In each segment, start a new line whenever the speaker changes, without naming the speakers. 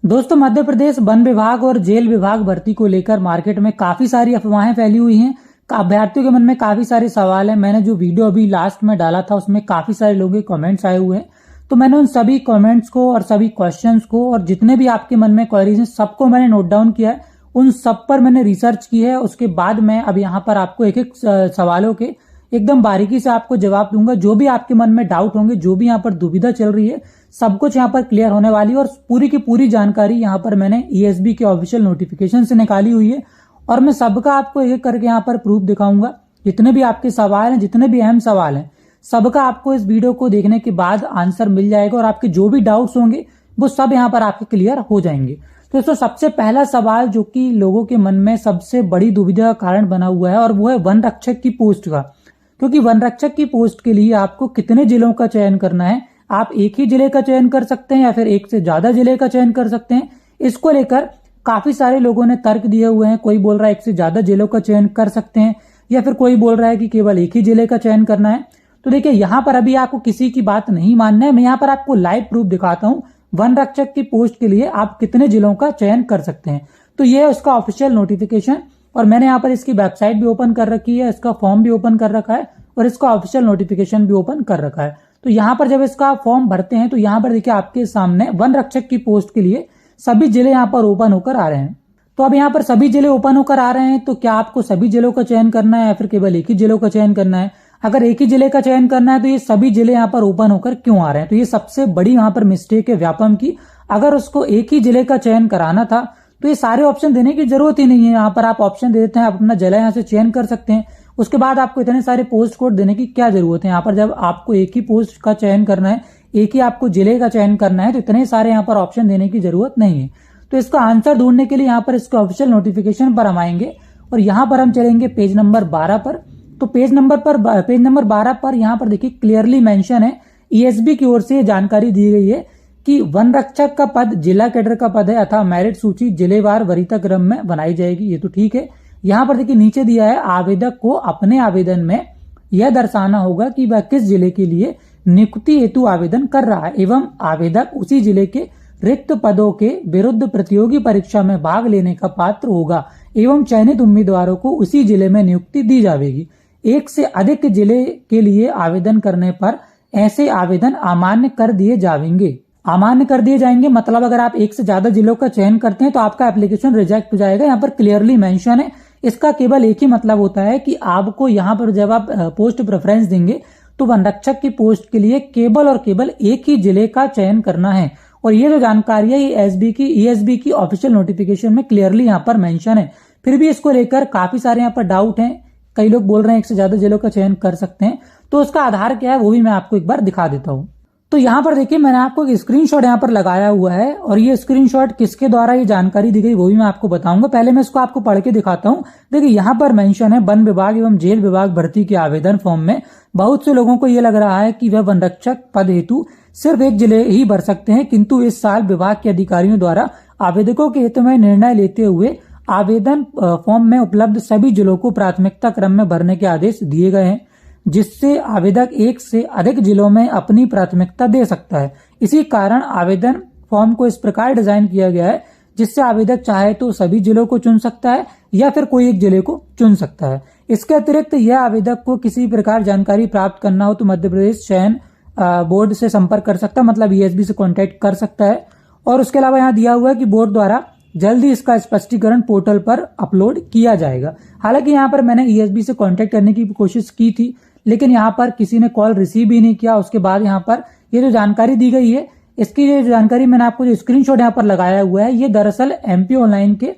दोस्तों, मध्य प्रदेश वन विभाग और जेल विभाग भर्ती को लेकर मार्केट में काफी सारी अफवाहें फैली हुई हैं। अभ्यर्थियों के मन में काफी सारे सवाल हैं। मैंने जो वीडियो अभी लास्ट में डाला था उसमें काफी सारे लोगों के कमेंट्स आए हुए हैं, तो मैंने उन सभी कमेंट्स को और सभी क्वेश्चंस को और जितने भी आपके मन में क्वेरीज हैं सबको मैंने नोट डाउन किया है। उन सब पर मैंने रिसर्च की है। उसके बाद मैं अब यहाँ पर आपको एक एक सवालों के एकदम बारीकी से आपको जवाब दूंगा। जो भी आपके मन में डाउट होंगे, जो भी यहाँ पर दुविधा चल रही है, सब कुछ यहाँ पर क्लियर होने वाली है। और पूरी की पूरी जानकारी यहाँ पर मैंने ईएसबी के ऑफिशियल नोटिफिकेशन से निकाली हुई है और मैं सबका आपको एक एक करके यहाँ पर प्रूफ दिखाऊंगा। जितने भी आपके सवाल हैं, जितने भी अहम सवाल हैं, सबका आपको इस वीडियो को देखने के बाद आंसर मिल जाएगा और आपके जो भी डाउट्स होंगे वो सब यहाँ पर आपके क्लियर हो जाएंगे। तो दोस्तों, सबसे पहला सवाल जो कि लोगों के मन में सबसे बड़ी दुविधा का कारण बना हुआ है और वो है वन रक्षक की पोस्ट का। क्योंकि वन रक्षक की पोस्ट के लिए आपको कितने जिलों का चयन करना है, आप एक ही जिले का चयन कर सकते हैं या फिर एक से ज्यादा जिले का चयन कर सकते हैं, इसको लेकर काफी सारे लोगों ने तर्क दिए हुए हैं। कोई बोल रहा है एक से ज्यादा जिलों का चयन कर सकते हैं या फिर कोई बोल रहा है कि केवल एक ही जिले का चयन करना है। तो देखिए, यहाँ पर अभी आपको किसी की बात नहीं मानना है। मैं यहाँ पर आपको लाइव प्रूफ दिखाता हूँ वन रक्षक की पोस्ट के लिए आप कितने जिलों का चयन कर सकते हैं। तो ये है उसका ऑफिशियल नोटिफिकेशन और मैंने यहाँ पर इसकी वेबसाइट भी ओपन कर रखी है, इसका फॉर्म भी ओपन कर रखा है और इसका ऑफिशियल नोटिफिकेशन भी ओपन कर रखा है। तो यहाँ पर जब इसका फॉर्म भरते हैं तो यहाँ पर देखिए आपके सामने वन रक्षक की पोस्ट के लिए सभी जिले यहाँ पर ओपन होकर आ रहे हैं। तो अब यहाँ पर सभी जिले ओपन होकर आ रहे हैं, तो क्या आपको सभी जिलों का चयन करना है या फिर केवल एक ही जिलों का चयन करना है? अगर एक ही जिले का चयन करना है तो ये सभी जिले यहाँ पर ओपन होकर क्यों आ रहे हैं? तो ये सबसे बड़ी यहाँ पर मिस्टेक है व्यापम की। अगर उसको एक ही जिले का चयन कराना था तो ये सारे ऑप्शन देने की जरूरत ही नहीं है। यहाँ पर आप ऑप्शन दे देते हैं, आप अपना जिला यहाँ से चयन कर सकते हैं। उसके बाद आपको इतने सारे पोस्ट कोड देने की क्या जरूरत है? यहाँ पर जब आपको एक ही पोस्ट का चयन करना है, एक ही आपको जिले का चयन करना है, तो इतने सारे यहाँ पर ऑप्शन देने की जरूरत नहीं है। तो इसका आंसर ढूंढने के लिए यहाँ पर इसके ऑफिशियल नोटिफिकेशन पर हम आएंगे और यहाँ पर हम चलेंगे पेज नंबर 12 पर। तो पेज नंबर 12 पर यहाँ पर देखिए क्लियरली मेंशन है, ईएसबी की ओर से जानकारी दी गई है कि वन रक्षक का पद जिला कैडर का पद है अथवा मेरिट सूची जिलेवार वरीयता क्रम में बनाई जाएगी। ये तो ठीक है। यहाँ पर देखिए नीचे दिया है, आवेदक को अपने आवेदन में यह दर्शाना होगा कि वह किस जिले के लिए नियुक्ति हेतु आवेदन कर रहा है एवं आवेदक उसी जिले के रिक्त पदों के विरुद्ध प्रतियोगी परीक्षा में भाग लेने का पात्र होगा एवं चयनित उम्मीदवारों को उसी जिले में नियुक्ति दी जाएगी। एक से अधिक जिले के लिए आवेदन करने पर ऐसे आवेदन अमान्य कर दिए जाएंगे। अमान्य कर दिए जाएंगे मतलब अगर आप एक से ज्यादा जिलों का चयन करते हैं तो आपका एप्लीकेशन रिजेक्ट हो जाएगा। यहाँ पर क्लियरली मेंशन है। इसका केवल एक ही मतलब होता है कि आपको यहाँ पर जब आप पोस्ट प्रेफरेंस देंगे तो वन रक्षक की पोस्ट के लिए केवल और केवल एक ही जिले का चयन करना है। और ये जो जानकारी है ये ईएसबी की ऑफिशियल नोटिफिकेशन में क्लियरली यहाँ पर मेंशन है। फिर भी इसको लेकर काफी सारे यहाँ पर डाउट हैं। कई लोग बोल रहे हैं एक से ज्यादा जिलों का चयन कर सकते हैं, तो उसका आधार क्या है वो भी मैं आपको एक बार दिखा देता हूँ। तो यहाँ पर देखिए मैंने आपको एक स्क्रीनशॉट यहाँ पर लगाया हुआ है और ये स्क्रीनशॉट किसके द्वारा ये जानकारी दी गई वो भी मैं आपको बताऊंगा। पहले मैं इसको आपको पढ़ के दिखाता हूँ। देखिए यहाँ पर मेंशन है, वन विभाग एवं जेल विभाग भर्ती के आवेदन फॉर्म में बहुत से लोगों को ये लग रहा है कि वह वन रक्षक पद हेतु सिर्फ एक जिले ही भर सकते हैं, किंतु इस साल विभाग के अधिकारियों द्वारा आवेदकों के हित में निर्णय लेते हुए आवेदन फॉर्म में उपलब्ध सभी जिलों को प्राथमिकता क्रम में भरने के आदेश दिए गए हैं, जिससे आवेदक एक से अधिक जिलों में अपनी प्राथमिकता दे सकता है। इसी कारण आवेदन फॉर्म को इस प्रकार डिजाइन किया गया है जिससे आवेदक चाहे तो सभी जिलों को चुन सकता है या फिर कोई एक जिले को चुन सकता है। इसके अतिरिक्त यह आवेदक को किसी प्रकार जानकारी प्राप्त करना हो तो मध्य प्रदेश चयन बोर्ड से संपर्क कर सकता है, मतलब ईएसबी से कॉन्टेक्ट कर सकता है। और उसके अलावा यहाँ दिया हुआ है कि बोर्ड द्वारा जल्द ही इसका स्पष्टीकरण पोर्टल पर अपलोड किया जाएगा। हालांकि यहाँ पर मैंने ईएसबी से कॉन्टेक्ट करने की कोशिश की थी लेकिन यहाँ पर किसी ने कॉल रिसीव ही नहीं किया। उसके बाद यहाँ पर ये जो जानकारी दी गई है, इसकी ये जानकारी मैंने आपको जो स्क्रीनशॉट यहाँ पर लगाया हुआ है, ये दरअसल एमपी ऑनलाइन के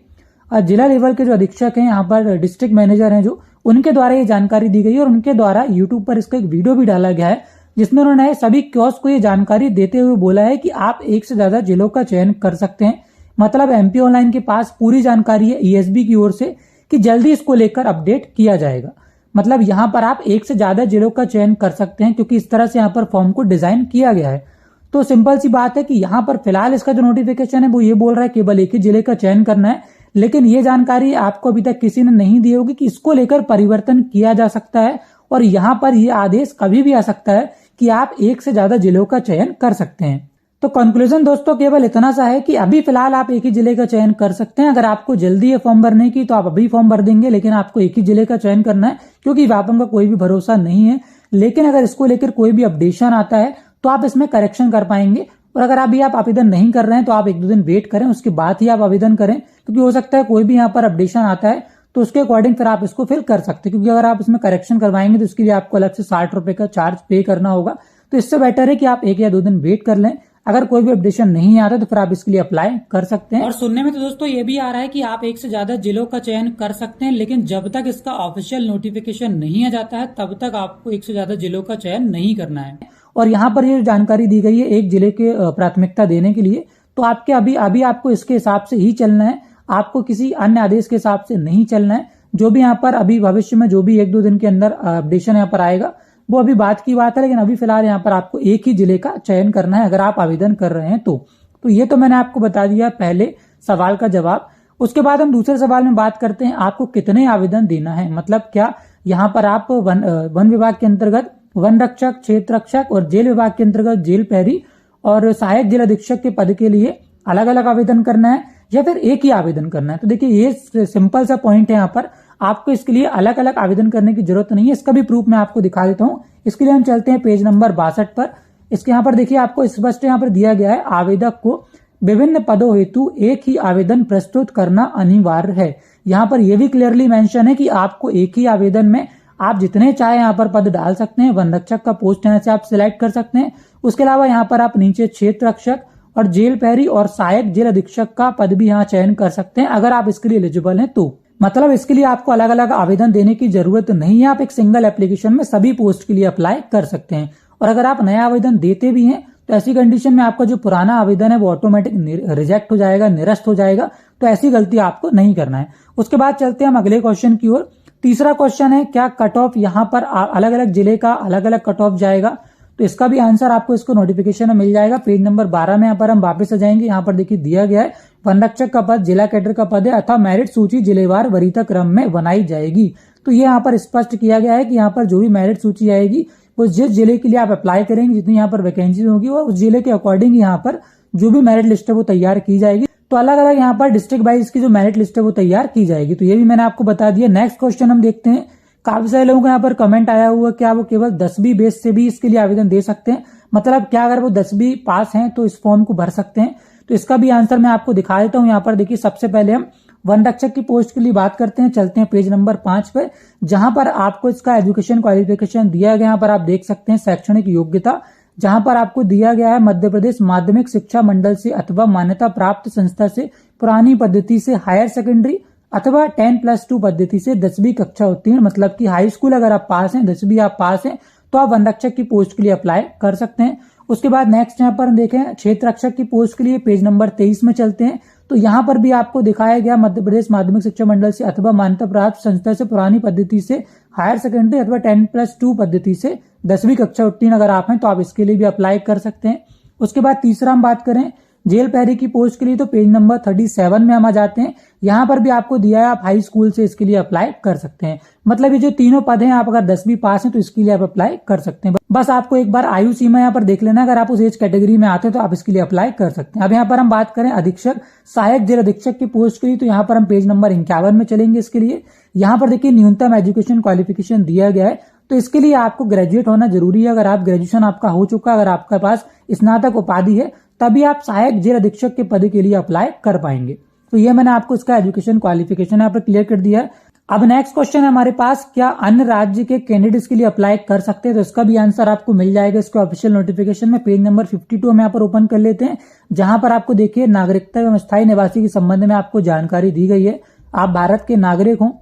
जिला लेवल के जो अधीक्षक हैं, यहाँ पर डिस्ट्रिक्ट मैनेजर हैं जो, उनके द्वारा ये जानकारी दी गई है और उनके द्वारा यूट्यूब पर इसका एक वीडियो भी डाला गया है जिसमें उन्होंने सभी कियोस्क को ये जानकारी देते हुए बोला है कि आप एक से ज्यादा जिलों का चयन कर सकते हैं। मतलब एमपी ऑनलाइन के पास पूरी जानकारी है ईएसबी की ओर से कि जल्दी इसको लेकर अपडेट किया जाएगा। मतलब यहाँ पर आप एक से ज्यादा जिलों का चयन कर सकते हैं क्योंकि इस तरह से यहाँ पर फॉर्म को डिजाइन किया गया है। तो सिंपल सी बात है कि यहाँ पर फिलहाल इसका जो नोटिफिकेशन है वो ये बोल रहा है केवल एक ही जिले का चयन करना है, लेकिन ये जानकारी आपको अभी तक किसी ने नहीं दी होगी कि इसको लेकर परिवर्तन किया जा सकता है और यहाँ पर यह आदेश कभी भी आ सकता है कि आप एक से ज्यादा जिलों का चयन कर सकते हैं। तो कंक्लूजन दोस्तों केवल इतना सा है कि अभी फिलहाल आप एक ही जिले का चयन कर सकते हैं। अगर आपको जल्दी है फॉर्म भरने की तो आप अभी फॉर्म भर देंगे, लेकिन आपको एक ही जिले का चयन करना है क्योंकि व्यापम का कोई भी भरोसा नहीं है। लेकिन अगर इसको लेकर कोई भी अपडेशन आता है तो आप इसमें करेक्शन कर पाएंगे। और अगर अभी आप आवेदन नहीं कर रहे हैं तो आप 1-2 दिन वेट करें, उसके बाद ही आप आवेदन करें, क्योंकि हो सकता है कोई भी यहाँ पर अपडेशन आता है तो उसके अकॉर्डिंग फिर आप इसको फिल कर सकते हैं। क्योंकि अगर आप इसमें करेक्शन करवाएंगे तो इसके लिए आपको अलग से 60 रुपए का चार्ज पे करना होगा। तो इससे बेटर है कि आप 1 या 2 दिन वेट कर लें। अगर कोई भी अपडेशन नहीं आता तो फिर आप इसके लिए अप्लाई कर सकते हैं। और सुनने में तो दोस्तों ये भी आ रहा है कि आप एक से ज्यादा जिलों का चयन कर सकते हैं, लेकिन जब तक इसका ऑफिशियल नोटिफिकेशन नहीं आ जाता है तब तक आपको एक से ज्यादा जिलों का चयन नहीं करना है। और यहाँ पर ये जानकारी दी गई है एक जिले के प्राथमिकता देने के लिए, तो आपके अभी आपको इसके हिसाब से ही चलना है, आपको किसी अन्य आदेश के हिसाब से नहीं चलना है। जो भी यहाँ पर अभी भविष्य में जो भी 1-2 दिन के अंदर अपडेशन यहाँ पर आएगा वो अभी बात की बात है, लेकिन अभी फिलहाल यहाँ पर आपको एक ही जिले का चयन करना है अगर आप आवेदन कर रहे हैं तो ये तो मैंने आपको बता दिया पहले सवाल का जवाब। उसके बाद हम दूसरे सवाल में बात करते हैं आपको कितने आवेदन देना है। मतलब क्या यहाँ पर आप वन विभाग के अंतर्गत वन रक्षक, क्षेत्र रक्षक और जेल विभाग के अंतर्गत जेल प्रहरी और सहायक जेल अधीक्षक के पद के लिए अलग अलग आवेदन करना है या फिर एक ही आवेदन करना है। तो देखिए ये सिंपल सा पॉइंट है, यहाँ पर आपको इसके लिए अलग अलग आवेदन करने की जरूरत नहीं है। इसका भी प्रूफ मैं आपको दिखा देता हूँ। इसके लिए हम चलते हैं पेज नंबर 62 पर। इसके यहाँ पर देखिए आपको स्पष्ट यहाँ पर दिया गया है आवेदक को विभिन्न पदों हेतु एक ही आवेदन प्रस्तुत करना अनिवार्य है। यहाँ पर यह भी क्लियरली मेंशन है कि आपको एक ही आवेदन में आप जितने चाहे यहाँ पर पद डाल सकते हैं। वन रक्षक का पोस्ट यहाँ से आप सिलेक्ट कर सकते हैं। उसके अलावा यहाँ पर आप नीचे क्षेत्र रक्षक और जेल प्रहरी और सहायक जेल अधीक्षक का पद भी यहाँ चयन कर सकते हैं अगर आप इसके लिए एलिजिबल हैं तो। मतलब इसके लिए आपको अलग अलग आवेदन देने की जरूरत नहीं है, आप एक सिंगल एप्लीकेशन में सभी पोस्ट के लिए अप्लाई कर सकते हैं। और अगर आप नया आवेदन देते भी हैं तो ऐसी कंडीशन में आपका जो पुराना आवेदन है वो ऑटोमेटिक रिजेक्ट हो जाएगा, निरस्त हो जाएगा। तो ऐसी गलती आपको नहीं करना है। उसके बाद चलते हैं हम अगले क्वेश्चन की ओर। तीसरा क्वेश्चन है क्या कट ऑफ यहाँ पर अलग अलग जिले का अलग अलग कट ऑफ जाएगा। तो इसका भी आंसर आपको इसको नोटिफिकेशन में मिल जाएगा। पेज नंबर 12 में यहाँ पर हम वापस आ जाएंगे। यहाँ पर देखिए दिया गया है वन रक्षक का पद जिला कैडर का पद है अथवा मेरिट सूची जिलेवार वरीयता क्रम में बनाई जाएगी। तो ये यहाँ पर स्पष्ट किया गया है कि यहाँ पर जो भी मेरिट सूची आएगी वो जिस जिले के लिए आप अप्लाई करेंगे, जितनी यहाँ पर वैकेंसी होगी वो उस जिले के अकॉर्डिंग यहाँ पर जो भी मेरिट लिस्ट है वो तैयार की जाएगी। तो अलग अलग यहाँ पर डिस्ट्रिक्ट वाइज की जो मेरिट लिस्ट है वो तैयार की जाएगी। तो ये भी मैंने आपको बता दिया। नेक्स्ट क्वेश्चन हम देखते हैं। काफी सारे लोगों का यहाँ पर कमेंट आया हुआ क्या वो केवल 10वीं बेस से भी इसके लिए आवेदन दे सकते हैं। मतलब क्या अगर वो 10वीं पास हैं तो इस फॉर्म को भर सकते हैं। तो इसका भी आंसर मैं आपको दिखा देता हूँ। यहाँ पर देखिए सबसे पहले हम वन रक्षक की पोस्ट के लिए बात करते हैं। चलते हैं पेज नंबर 5 पे, जहां पर आपको इसका एजुकेशन क्वालिफिकेशन दिया गया। यहाँ पर आप देख सकते हैं शैक्षणिक योग्यता, जहां पर आपको दिया गया है मध्य प्रदेश माध्यमिक शिक्षा मंडल से अथवा मान्यता प्राप्त संस्था से पुरानी पद्धति से हायर सेकेंडरी अथवा 10+2 पद्धति से 10वीं कक्षा उत्तीर्ण। मतलब कि हाई स्कूल अगर आप पास हैं, 10वीं आप पास हैं तो आप वन रक्षक की पोस्ट के लिए अप्लाई कर सकते हैं। उसके बाद नेक्स्ट यहाँ पर देखें क्षेत्र रक्षक की पोस्ट के लिए पेज नंबर 23 में चलते हैं। तो यहाँ पर भी आपको दिखाया गया मध्य प्रदेश माध्यमिक शिक्षा मंडल से अथवा मान्यता प्राप्त संस्था से पुरानी पद्धति से हायर सेकेंडरी अथवा 10+2 पद्धति से 10वीं कक्षा उत्तीर्ण अगर आप हैं तो आप इसके लिए भी अप्लाई कर सकते हैं। उसके बाद तीसरा हम बात करें जेल प्रहरी की पोस्ट के लिए तो पेज नंबर 37 में हम आ जाते हैं। यहाँ पर भी आपको दिया है आप हाई स्कूल से इसके लिए अप्लाई कर सकते हैं। मतलब ये जो तीनों पद हैं आप अगर 10वीं पास हैं तो इसके लिए आप अप्लाई कर सकते हैं। बस आपको एक बार आयु सीमा यहाँ पर देख लेना, अगर आप उस एज कैटेगरी में आते हैं तो आप इसके लिए अप्लाई कर सकते हैं। अब यहाँ पर हम बात करें अधीक्षक सहायक जेल अधीक्षक की पोस्ट के लिए तो यहाँ पर हम पेज नंबर 51 में चलेंगे। इसके लिए यहाँ पर देखिए न्यूनतम एजुकेशन क्वालिफिकेशन दिया गया है। तो इसके लिए आपको ग्रेजुएट होना जरूरी है। अगर आप ग्रेजुएशन आपका हो चुका, अगर आपके पास स्नातक उपाधि है तभी आप सहायक जेल अधीक्षक के पद के लिए अप्लाई कर पाएंगे। तो ये मैंने आपको इसका एजुकेशन क्वालिफिकेशन यहाँ पर क्लियर कर दिया है। अब नेक्स्ट क्वेश्चन है हमारे पास क्या अन्य राज्य के कैंडिडेट्स के लिए अप्लाई कर सकते हैं। तो इसका भी आंसर आपको मिल जाएगा इसके ऑफिशियल नोटिफिकेशन में। पेज नंबर 52 हम यहाँ पर ओपन कर लेते हैं, जहां पर आपको देखिए नागरिकता एवं स्थायी निवासी के संबंध में आपको जानकारी दी गई है। आप भारत के नागरिक हों,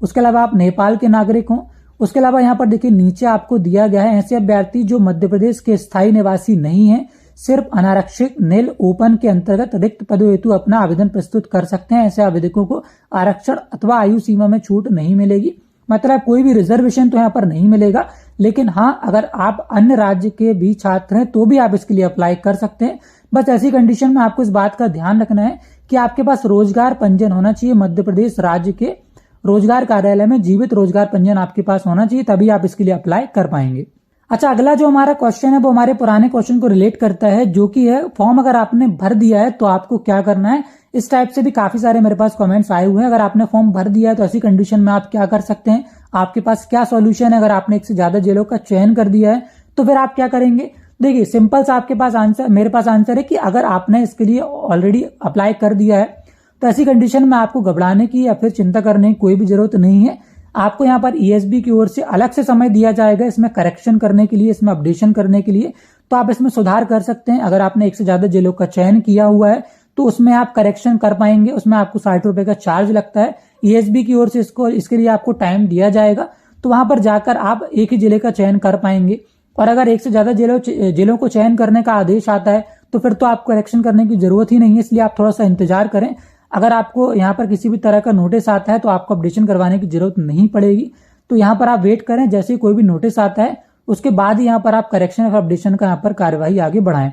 उसके अलावा आप नेपाल के नागरिक हों, उसके अलावा यहाँ पर देखिए नीचे आपको दिया गया है ऐसे अभ्यर्थी जो मध्य प्रदेश के स्थायी निवासी नहीं है, सिर्फ अनारक्षित नेल ओपन के अंतर्गत रिक्त पदों हेतु अपना आवेदन प्रस्तुत कर सकते हैं। ऐसे आवेदकों को आरक्षण अथवा आयु सीमा में छूट नहीं मिलेगी। मतलब कोई भी रिजर्वेशन तो यहाँ पर नहीं मिलेगा, लेकिन हाँ अगर आप अन्य राज्य के भी छात्र हैं तो भी आप इसके लिए अप्लाई कर सकते हैं। बस ऐसी कंडीशन में आपको इस बात का ध्यान रखना है कि आपके पास रोजगार पंजीयन होना चाहिए। मध्य प्रदेश राज्य के रोजगार कार्यालय में जीवित रोजगार पंजीयन आपके पास होना चाहिए, तभी आप इसके लिए अप्लाई कर पाएंगे। अच्छा, अगला जो हमारा क्वेश्चन है वो हमारे पुराने क्वेश्चन को रिलेट करता है, जो कि है फॉर्म अगर आपने भर दिया है तो आपको क्या करना है। इस टाइप से भी काफी सारे मेरे पास कमेंट्स आए हुए हैं। अगर आपने फॉर्म भर दिया है तो ऐसी कंडीशन में आप क्या कर सकते हैं, आपके पास क्या सॉल्यूशन है। अगर आपने एक से ज्यादा जेलों का चयन कर दिया है तो फिर आप क्या करेंगे। देखिए, सिंपल सा आपके पास आंसर, मेरे पास आंसर है कि अगर आपने इसके लिए ऑलरेडी अप्लाई कर दिया है तो ऐसी कंडीशन में आपको घबराने की या फिर चिंता करने की कोई भी जरूरत नहीं है। आपको यहाँ पर ईएसबी की ओर से अलग से समय दिया जाएगा इसमें करेक्शन करने के लिए, इसमें अपडेशन करने के लिए। तो आप इसमें सुधार कर सकते हैं। अगर आपने एक से ज्यादा जेलों का चयन किया हुआ है तो उसमें आप करेक्शन कर पाएंगे। उसमें आपको 60 रुपए का चार्ज लगता है। ईएसबी की ओर से इसके लिए आपको टाइम दिया जाएगा, तो वहां पर जाकर आप एक ही जिले का चयन कर पाएंगे। और अगर एक से ज्यादा जेलों को चयन करने का आदेश आता है तो फिर तो आपको करेक्शन करने की जरूरत ही नहीं है, इसलिए आप थोड़ा सा इंतजार करें। अगर आपको यहाँ पर किसी भी तरह का नोटिस आता है तो आपको अपडेशन करवाने की जरूरत नहीं पड़ेगी। तो यहाँ पर आप वेट करें, जैसे ही कोई भी नोटिस आता है उसके बाद ही यहाँ पर आप करेक्शन और अपडेशन का यहाँ पर कार्यवाही आगे बढ़ाएं।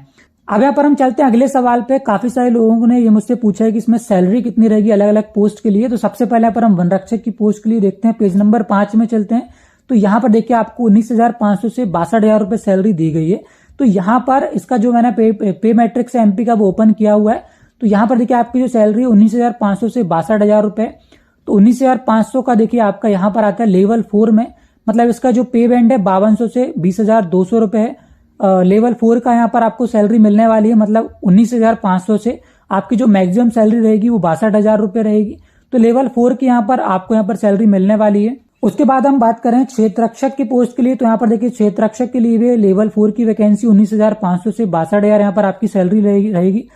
अब यहाँ पर हम चलते हैं अगले सवाल पे। काफी सारे लोगों ने ये मुझसे पूछा है कि इसमें सैलरी कितनी रहेगी अलग अलग पोस्ट के लिए। तो सबसे पहले यहाँ पर हम वन रक्षक की पोस्ट के लिए देखते हैं, पेज नंबर 5 में चलते हैं। तो यहाँ पर देखिए आपको 19,500 से 62,000 रुपए सैलरी दी गई है। तो यहाँ पर इसका जो मैंने पे मैट्रिक्स एमपी का वो ओपन किया हुआ है। तो यहाँ पर देखिए आपकी जो सैलरी है 19,500 से 62,000 रुपए। तो 19,500 का देखिए आपका यहाँ पर आता है लेवल 4 में, मतलब इसका जो पे बैंड है 5200 से 20,200 रुपए है। लेवल 4 का यहाँ पर आपको सैलरी मिलने वाली है, मतलब 19,500 से आपकी जो मैक्सिमम सैलरी रहेगी वो 62,000 रुपए रहेगी। तो लेवल 4 की यहाँ पर आपको यहाँ पर सैलरी मिलने वाली है। उसके बाद हम बात करें क्षेत्र रक्षक की पोस्ट के लिए। तो यहाँ पर देखिए क्षेत्र रक्षक के लिए भी लेवल 4 की वैकेंसी 19,500 से 62,000 यहाँ पर आपकी सैलरी रहेगी।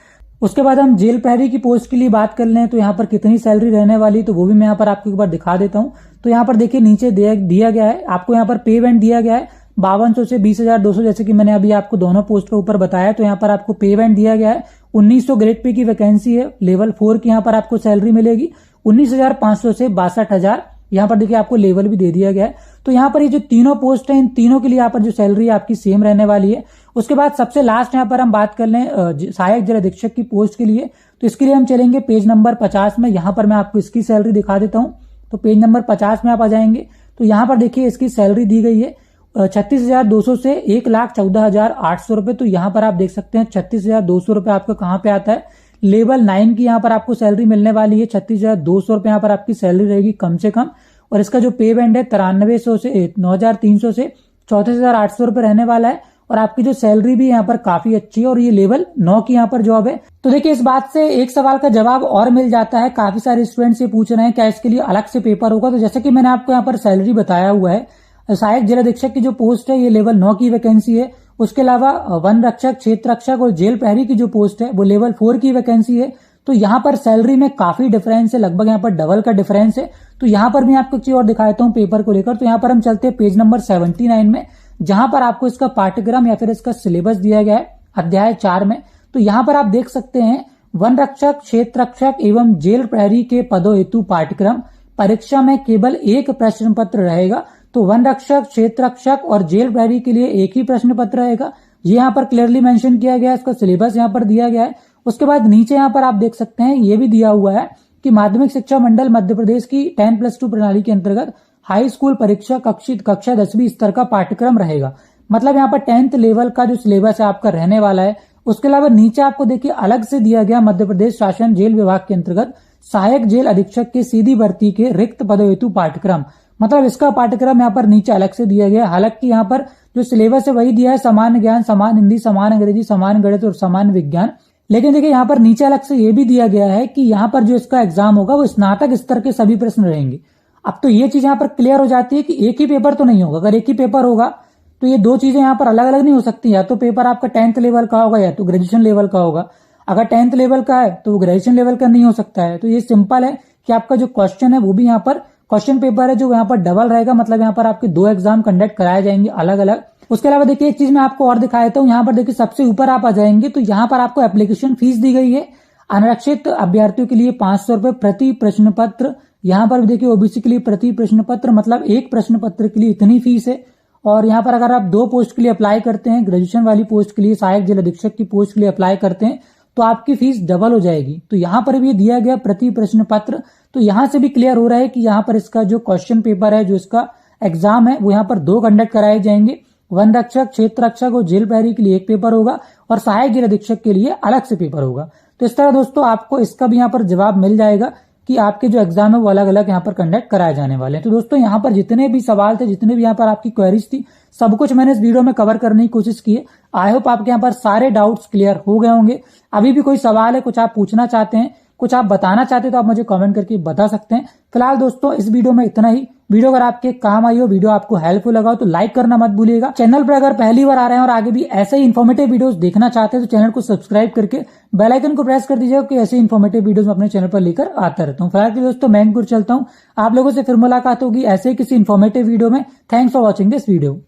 उसके बाद हम जेल प्रहरी की पोस्ट के लिए बात कर लें तो यहाँ पर कितनी सैलरी रहने वाली, तो वो भी मैं यहाँ पर आपको एक बार दिखा देता हूँ। तो यहाँ पर देखिए नीचे दिया गया है, आपको यहाँ पर पे बैंड दिया गया है 5200 से 20,200, जैसे कि मैंने अभी आपको दोनों पोस्ट के ऊपर बताया। तो यहाँ पर आपको पे बैंड दिया गया है 1900 ग्रेड पे की वैकेंसी है। लेवल 4 की यहाँ पर आपको सैलरी मिलेगी 19,500 से 62,000। यहाँ पर देखिए आपको लेवल भी दे दिया गया है। तो यहाँ पर ये जो तीनों पोस्ट है इन तीनों के लिए यहाँ पर जो सैलरी है आपकी सेम रहने वाली है। उसके बाद सबसे लास्ट यहाँ पर हम बात कर लें सहायक जिला अधीक्षक की पोस्ट के लिए। तो इसके लिए हम चलेंगे पेज नंबर 50 में। यहाँ पर मैं आपको इसकी सैलरी दिखा देता हूँ। तो पेज नंबर 50 में आप आ जाएंगे तो यहाँ पर देखिए इसकी सैलरी दी गई है 36,200 से 1,14,800 रुपए। तो यहाँ पर आप देख सकते हैं 36,200 रुपए आपका कहाँ पे आता है, लेवल 9 की यहाँ पर आपको सैलरी मिलने वाली है। 36,200 रुपए यहाँ पर आपकी सैलरी रहेगी कम से कम। और इसका जो पे बैंड है 9300 से 9,300 से 34,800 रुपए रहने वाला है। और आपकी जो सैलरी भी यहाँ पर काफी अच्छी है और ये लेवल 9 की यहाँ पर जॉब है। तो देखिए इस बात से एक सवाल का जवाब और मिल जाता है। काफी सारे स्टूडेंट्स ये पूछ रहे हैं क्या इसके लिए अलग से पेपर होगा। तो जैसे कि मैंने आपको यहाँ पर सैलरी बताया हुआ है, सहायक जिला अधीक्षक की जो पोस्ट है ये लेवल 9 की वैकेंसी है। उसके अलावा वन रक्षक, क्षेत्र रक्षक और जेल प्रहरी की जो पोस्ट है वो लेवल 4 की वैकेंसी है। तो यहाँ पर सैलरी में काफी डिफरेंस है, लगभग यहाँ पर डबल का डिफरेंस है। तो यहाँ पर मैं आपको एक चीज और दिखाता हूँ पेपर को लेकर। तो यहाँ पर हम चलते हैं पेज नंबर 79 में, जहां पर आपको इसका पाठ्यक्रम या फिर इसका सिलेबस दिया गया है अध्याय 4 में। तो यहाँ पर आप देख सकते हैं वन रक्षक, क्षेत्र रक्षक एवं जेल प्रहरी के पदों हेतु पाठ्यक्रम, परीक्षा में केवल एक प्रश्न पत्र रहेगा। तो वन रक्षक, क्षेत्र रक्षक और जेल प्रहरी के लिए एक ही प्रश्न पत्र रहेगा। ये यहाँ पर क्लियरली मेंशन किया गया है, इसका सिलेबस यहाँ पर दिया गया है। उसके बाद नीचे यहाँ पर आप देख सकते हैं ये भी दिया हुआ है कि माध्यमिक शिक्षा मंडल मध्य प्रदेश की 10+2 प्रणाली के अंतर्गत हाई स्कूल परीक्षा कक्षा 10वीं स्तर का पाठ्यक्रम रहेगा। मतलब यहाँ पर 10th लेवल का जो सिलेबस है आपका रहने वाला है। उसके अलावा नीचे आपको देखिए अलग से दिया गया मध्य प्रदेश शासन जेल विभाग के अंतर्गत सहायक जेल अधीक्षक के सीधी भर्ती के रिक्त पदों हेतु पाठ्यक्रम, मतलब इसका पाठ्यक्रम यहाँ पर नीचे अलग से दिया गया। हालांकि यहाँ पर जो सिलेबस है वही दिया है, समान ज्ञान, समान हिंदी, समान अंग्रेजी, समान गणित और समान विज्ञान। लेकिन देखिए यहाँ पर नीचे अलग से ये भी दिया गया है कि यहाँ पर जो इसका एग्जाम होगा वो स्नातक स्तर के सभी प्रश्न रहेंगे। अब तो ये चीज यहाँ पर क्लियर हो जाती है कि एक ही पेपर तो नहीं होगा। अगर एक ही पेपर होगा तो ये दो चीजें यहाँ पर अलग अलग नहीं हो सकती। या तो पेपर आपका 10th लेवल का होगा या तो ग्रेजुएशन लेवल का होगा। अगर 10th लेवल का है तो वो ग्रेजुएशन लेवल का नहीं हो सकता है। तो ये सिंपल है कि आपका जो क्वेश्चन है वो भी यहाँ पर क्वेश्चन पेपर है जो यहाँ पर डबल रहेगा। मतलब यहाँ पर आपके 2 एग्जाम कंडक्ट कराए जाएंगे अलग अलग। उसके अलावा देखिए एक चीज मैं आपको और दिखा देता हूँ। यहाँ पर देखिए सबसे ऊपर आप आ जाएंगे तो यहाँ पर आपको एप्लीकेशन फीस दी गई है। अनारक्षित अभ्यर्थियों के लिए 500 रुपए प्रति प्रश्न पत्र। यहाँ पर देखिए ओबीसी के लिए प्रति प्रश्न पत्र, मतलब एक प्रश्न पत्र के लिए इतनी फीस है। और यहाँ पर अगर आप 2 पोस्ट के लिए अप्लाई करते हैं, ग्रेजुएशन वाली पोस्ट के लिए, सहायक जेल अधीक्षक की पोस्ट के लिए अप्लाई करते हैं तो आपकी फीस डबल हो जाएगी। तो यहाँ पर भी दिया गया प्रति प्रश्न पत्र। तो यहाँ से भी क्लियर हो रहा है कि यहाँ पर इसका जो क्वेश्चन पेपर है, जो इसका एग्जाम है वो यहाँ पर 2 कंडक्ट कराए जाएंगे। वन रक्षक, क्षेत्र रक्षक और जेल प्रहरी के लिए एक पेपर होगा और सहायक जेल अधीक्षक के लिए अलग से पेपर होगा। तो इस तरह दोस्तों आपको इसका भी यहाँ पर जवाब मिल जाएगा कि आपके जो एग्जाम है वो अलग अलग यहाँ पर कंडक्ट कराए जाने वाले हैं। तो दोस्तों यहाँ पर जितने भी सवाल थे, जितने भी यहाँ पर आपकी क्वेरीज थी, सब कुछ मैंने इस वीडियो में कवर करने की कोशिश की है। आई होप आपके यहाँ पर सारे डाउट्स क्लियर हो गए होंगे। अभी भी कोई सवाल है, कुछ आप पूछना चाहते हैं, कुछ आप बताना चाहते हैं तो आप मुझे कमेंट करके बता सकते हैं। फिलहाल दोस्तों इस वीडियो में इतना ही। वीडियो अगर आपके काम आई हो, वीडियो आपको हेल्पफुल लगा हो तो लाइक करना मत भूलिएगा। चैनल पर अगर पहली बार आ रहे हैं और आगे भी ऐसे ही इन्फॉर्मेटिव वीडियोस देखना चाहते हैं तो चैनल को सब्सक्राइब करके बेल आइकन को प्रेस कर दीजिएगा कि ऐसे इन्फॉर्मेटिव वीडियोस मैं अपने चैनल पर लेकर आता रहता हूँ। फिलहाल के दोस्तों मैं अंकुर चलता हूँ। आप लोगों से फिर मुलाकात होगी ऐसे ही किसी इन्फॉर्मेटिव वीडियो में। Thanks for watching this video.